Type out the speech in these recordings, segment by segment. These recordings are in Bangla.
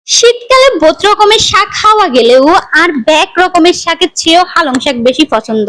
শীতকালে বহুত রকমের শাক খাওয়া গেলেও আর ব্যাক রকমের শাকের চেয়েও হালং শাক বেশি পছন্দ।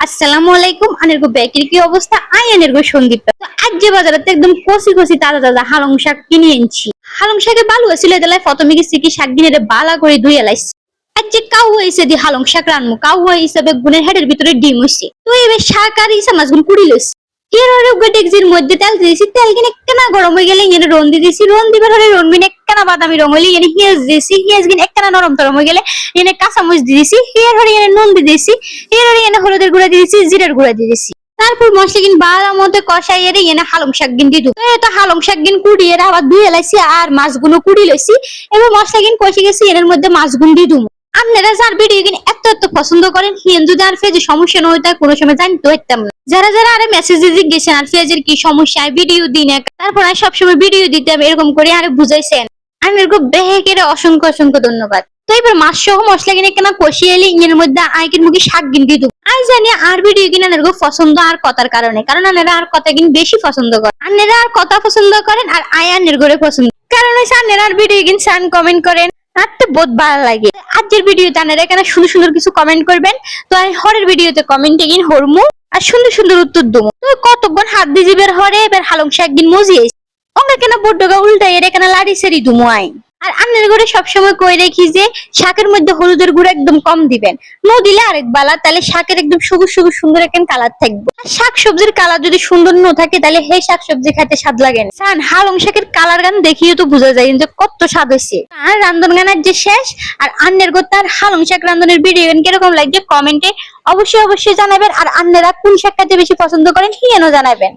আসসালামু আলাইকুম, আনেরগো ব্যাকের কি অবস্থা? আনেরগো সন্দীপ। তো আজ যে বাজারে একদম কষি কষি তাজা তাজা হালং শাক কিনে এনেছি। হালং শাকে বালু আছিল এদালায় প্রথমে গেছি কি শাক দিনে বালা করে ধুয়ে লাইছি। আজ যে কাউ হয়েছে দি হালং শাক রান্নু, কাউ হিসাবে গুনের হেডের ভিতরে ডিম হইছে। তো এবার শাক আর ইসা মাছগুন কুড়ি লইছি। এর ডেকজির মধ্যে তেল দিয়েছি, তেল কিনে একটানা গরম হয়ে গেলে এনে রন দিয়ে দিয়েছি, রন দিবার হলে রন মিনে একটানা বাদামি রং হইলে এনে পেঁয়াজ দিয়েছি, পেঁয়াজ কিনে একটানা নরম টরম হয়ে গেলে এনে কাঁচামরিচ দিয়ে দিয়েছি, এর হরে এনে নুন দিয়ে দিয়েছি, এর হরে এনে হলুদের গুঁড়া দিয়ে দিয়েছি, জিরার গুঁড়া দিয়ে দিয়েছি। তারপর মশলা কিন বালা মধ্যে কষাই এর এনে হালং শাক কিন দিয়ে দেবো। তো হালং শাক কিন কুড়িয়ে আবার ধুয়ে লাইছি আর মাছগুলো কুড়ি লইছি। এবার মশলা কিন কষে গেছি, এর মধ্যে মাছগুলো দিয়ে দেবো। আপনারা যার ভিডিও কিনে এত এত পছন্দ করেন হিন্দু আর ফেজে সমস্যা নয় তাই কোনো সময় জানতে পারতাম না। যারা যারা আরে মেসেজে জিজ্ঞেসেন আর ফেজের কি সমস্যা ভিডিও দিন, তারপর আমি সবসময় ভিডিও দিতাম এরকম করে আরে বুঝাইছেন। আমি এরকম বেহেকের অসংখ্য অসংখ্য ধন্যবাদ। তো এবার মাছ সহ মশলা কিনে কেনা কষিয়ে এলে ইঞ্জের মধ্যে আইকের মুখে শাক কিন দিয়ে দেবো। আই জানি আর ভিডিও কিনে এরকম পছন্দ আর কথার কারণে, কারণ আনেরা আর কথা কিন বেশি পছন্দ করেন। আনেরা আর কথা পছন্দ করেন আর আয়ানের করে পছন্দ, কারণ হচ্ছে আনেরা আর ভিডিও কিন সান কমেন্ট করেন। হাঁটতে বহুত ভালো লাগে। আজকের ভিডিওতে আপনারা এখানে সুন্দর সুন্দর কিছু কমেন্ট করবেন, তো আমি হরের ভিডিওতে কমেন্টে গিয়ে হরমু আর সুন্দর সুন্দর উত্তর দেবো। তো কতক্ষণ হাত দিয়ে যাবে হরে এবার হালং শাক দিন মজিয়ে ওকে কেন বড্ডগা উল্টাই এর এখানে লাড়ি সেরি দুমো আই। আর আপনার ঘরে সবসময় কই রেখি যে শাকের মধ্যে হলুদের গুঁড়ো একদম কম দিবেন, নো দিলে আরেক বালা, তাহলে শাকের একদম সবুজ সবুজ সুন্দর একটা কালার থাকবে। শাক সবজির কালার যদি সুন্দর ন থাকে তাহলে হে শাক সবজি খাইতে স্বাদ লাগে না। সান হালং শাকের কালার গান দেখিয়ে তো বোঝা যায় যে কত স্বাদ হয়েছে। আর রান্ধন গানের যে শেষ আর আন্নের করতে আর হালং শাক রান্ধনের ভিডিও গান কিরকম লাগছে কমেন্টে অবশ্যই অবশ্যই জানাবেন। আর আন্নেরা কোন শাক খাইতে বেশি পছন্দ করেন হিয়েনও জানাবেন।